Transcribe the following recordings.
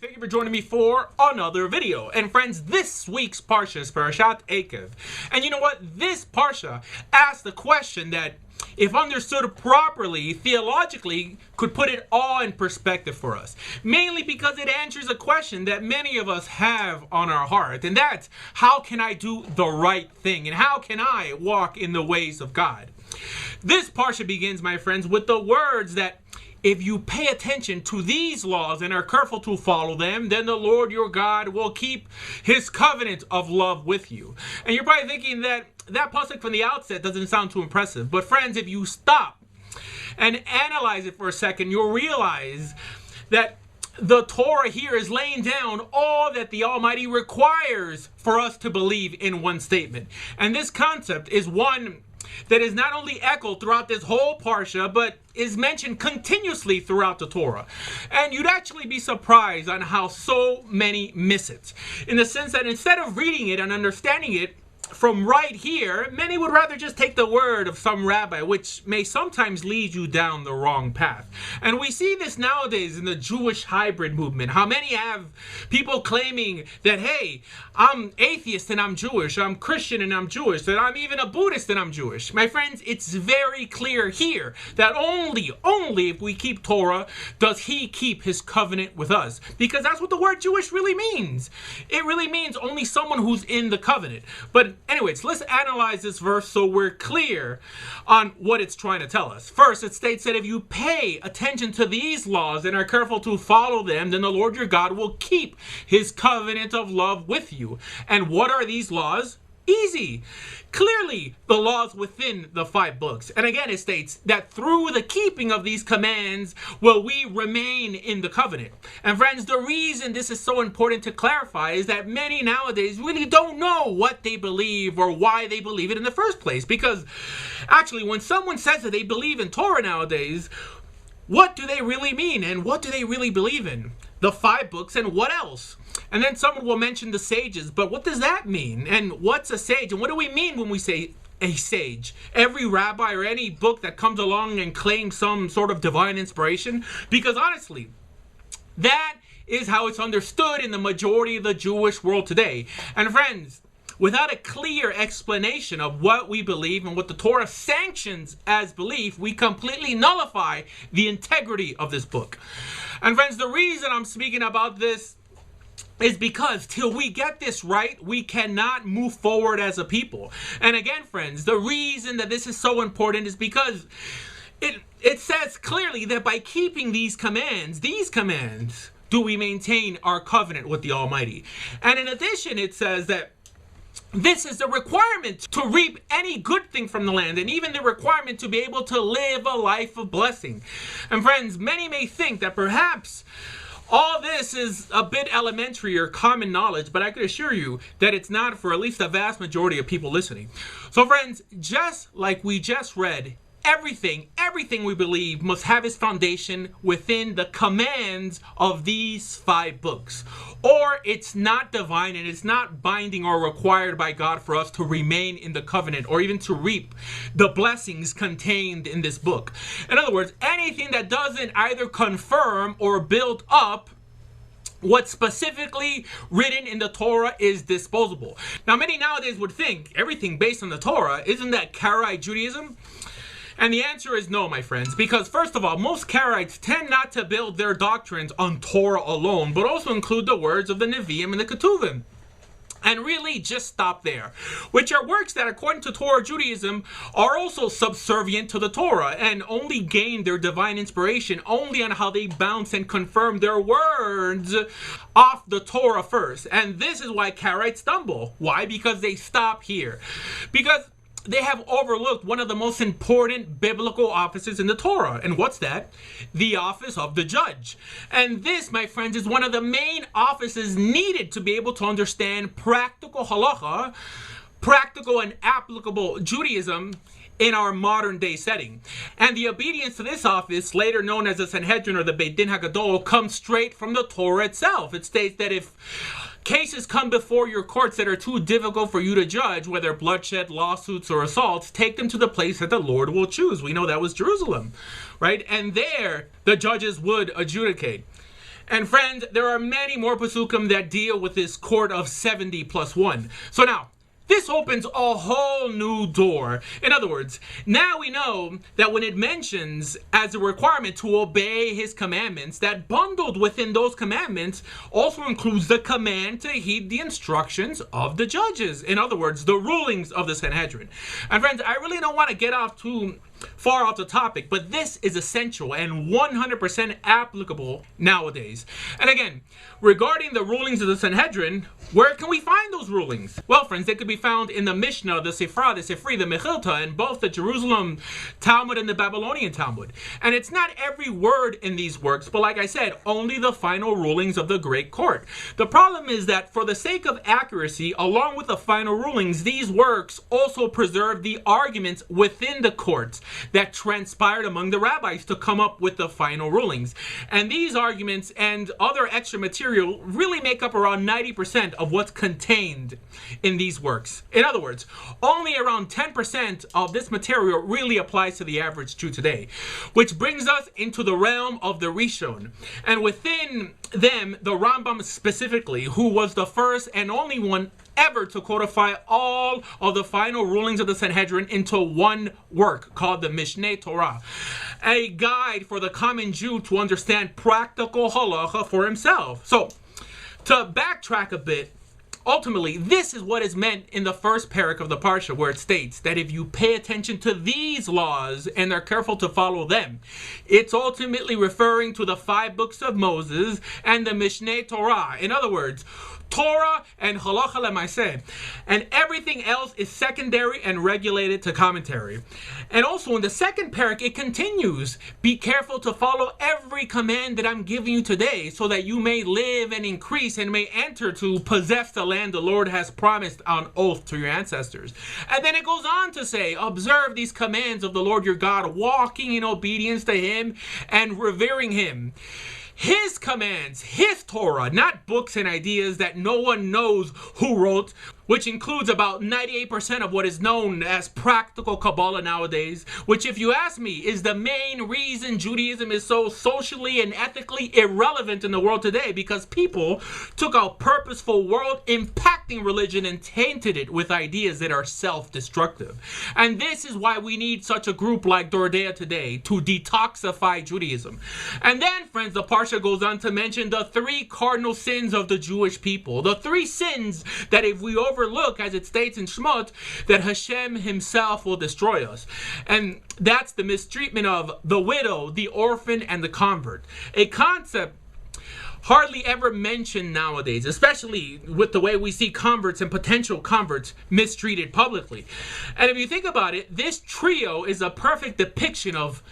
Thank you for joining me for another video. And friends, this week's Parsha is Parashat Ekev. And you know what? This Parsha asks the question that, if understood properly, theologically, could put it all in perspective for us. Mainly because it answers a question that many of us have on our heart. And that's, how can I do the right thing? And how can I walk in the ways of God? This Parsha begins, my friends, with the words that, if you pay attention to these laws and are careful to follow them, then the Lord your God will keep his covenant of love with you. And you're probably thinking that pasuk from the outset doesn't sound too impressive. But friends, if you stop and analyze it for a second, you'll realize that the Torah here is laying down all that the Almighty requires for us to believe in one statement. And this concept is one that is not only echoed throughout this whole Parsha, but is mentioned continuously throughout the Torah. And you'd actually be surprised on how so many miss it. In the sense that instead of reading it and understanding it from right here, many would rather just take the word of some rabbi, which may sometimes lead you down the wrong path. And we see this nowadays in the Jewish hybrid movement. How many have people claiming that, hey, I'm atheist and I'm Jewish, I'm Christian and I'm Jewish, that I'm even a Buddhist and I'm Jewish. My friends, it's very clear here that only if we keep Torah does he keep his covenant with us. Because that's what the word Jewish really means. It really means only someone who's in the covenant. But anyways, let's analyze this verse so we're clear on what it's trying to tell us. First, it states that if you pay attention to these laws and are careful to follow them, then the Lord your God will keep his covenant of love with you. And what are these laws? Easy. Clearly, the laws within the 5 books. And again, it states that through the keeping of these commands will we remain in the covenant. And friends, the reason this is so important to clarify is that many nowadays really don't know what they believe or why they believe it in the first place. Because actually, when someone says that they believe in Torah nowadays, what do they really mean? And what do they really believe in? The 5 books and what else? And then someone will mention the sages, but what does that mean? And what's a sage? And what do we mean when we say a sage? Every rabbi or any book that comes along and claims some sort of divine inspiration? Because honestly, that is how it's understood in the majority of the Jewish world today. And friends, without a clear explanation of what we believe and what the Torah sanctions as belief, we completely nullify the integrity of this book. And friends, the reason I'm speaking about this is because till we get this right, we cannot move forward as a people. And again, friends, the reason that this is so important is because it says clearly that by keeping these commands, do we maintain our covenant with the Almighty. And in addition, it says that this is the requirement to reap any good thing from the land, and even the requirement to be able to live a life of blessing. And friends, many may think that perhaps all this is a bit elementary or common knowledge, but I can assure you that it's not for at least the vast majority of people listening. So friends, just like we just read, everything we believe must have its foundation within the commands of these 5 books. Or it's not divine and it's not binding or required by God for us to remain in the covenant or even to reap the blessings contained in this book. In other words, anything that doesn't either confirm or build up what's specifically written in the Torah is disposable. Now, many nowadays would think everything based on the Torah, isn't that Karaite Judaism? And the answer is no, my friends, because first of all, most Karaites tend not to build their doctrines on Torah alone, but also include the words of the Nevi'im and the Ketuvim. And really just stop there, which are works that according to Torah Judaism are also subservient to the Torah and only gain their divine inspiration only on how they bounce and confirm their words off the Torah first. And this is why Karaites stumble. Why? Because they stop here. Because they have overlooked one of the most important biblical offices in the Torah. And what's that? The office of the judge. And this, my friends, is one of the main offices needed to be able to understand practical halacha, practical and applicable Judaism in our modern day setting. And the obedience to this office, later known as the Sanhedrin or the Beit Din HaGadol, comes straight from the Torah itself. It states that if cases come before your courts that are too difficult for you to judge, whether bloodshed, lawsuits, or assaults, take them to the place that the Lord will choose. We know that was Jerusalem, right? And there, the judges would adjudicate. And friends, there are many more pasukim that deal with this court of 70 plus 1. So now, this opens a whole new door. In other words, now we know that when it mentions as a requirement to obey his commandments, that bundled within those commandments also includes the command to heed the instructions of the judges. In other words, the rulings of the Sanhedrin. And friends, I really don't want to get off too far off the topic, but this is essential and 100% applicable nowadays. And again, regarding the rulings of the Sanhedrin, where can we find those rulings? Well, friends, they could be found in the Mishnah, the Sifra, the Sifri, the Mechilta, in both the Jerusalem Talmud and the Babylonian Talmud. And it's not every word in these works, but like I said, only the final rulings of the Great Court. The problem is that for the sake of accuracy, along with the final rulings, these works also preserve the arguments within the courts that transpired among the rabbis to come up with the final rulings. And these arguments and other extra material really make up around 90% of what's contained in these works. In other words, only around 10% of this material really applies to the average Jew today, which brings us into the realm of the Rishon. And within them, the Rambam specifically, who was the first and only one ever to codify all of the final rulings of the Sanhedrin into one work called the Mishneh Torah, a guide for the common Jew to understand practical halacha for himself. So, to backtrack a bit, ultimately, this is what is meant in the first parak of the Parsha, where it states that if you pay attention to these laws and are careful to follow them, it's ultimately referring to the 5 books of Moses and the Mishneh Torah. In other words, Torah and halacha lemaaseh, and everything else is secondary and regulated to commentary. And also in the second parak, it continues, be careful to follow every command that I'm giving you today, so that you may live and increase and may enter to possess the land the Lord has promised on oath to your ancestors. And then it goes on to say, observe these commands of the Lord your God, walking in obedience to him and revering him. His commands, his Torah, not books and ideas that no one knows who wrote, which includes about 98% of what is known as practical Kabbalah nowadays, which, if you ask me, is the main reason Judaism is so socially and ethically irrelevant in the world today, because people took a purposeful world impacting religion and tainted it with ideas that are self-destructive. And this is why we need such a group like Dordea today to detoxify Judaism. And then, friends, the Parsha goes on to mention the 3 cardinal sins of the Jewish people. The 3 sins that if we overlook, as it states in Shemot, that Hashem himself will destroy us. And that's the mistreatment of the widow, the orphan, and the convert. A concept hardly ever mentioned nowadays, especially with the way we see converts and potential converts mistreated publicly. And if you think about it, this trio is a perfect depiction of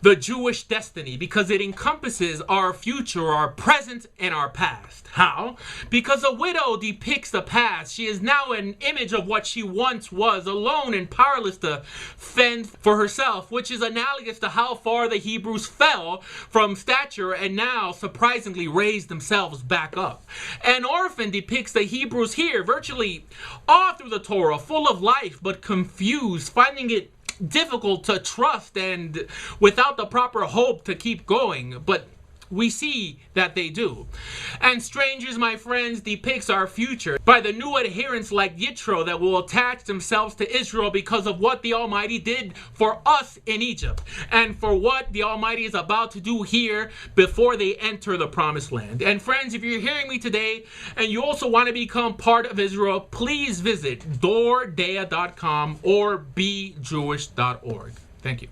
the Jewish destiny, because it encompasses our future, our present, and our past. How? Because a widow depicts the past. She is now an image of what she once was, alone and powerless to fend for herself, which is analogous to how far the Hebrews fell from stature and now surprisingly raised themselves back up. An orphan depicts the Hebrews here, virtually all through the Torah, full of life but confused, finding it difficult to trust and without the proper hope to keep going, but we see that they do. And strangers, my friends, depicts our future by the new adherents like Yitro that will attach themselves to Israel because of what the Almighty did for us in Egypt and for what the Almighty is about to do here before they enter the promised land. And friends, if you're hearing me today and you also want to become part of Israel, please visit doordea.com or bejewish.org. Thank you.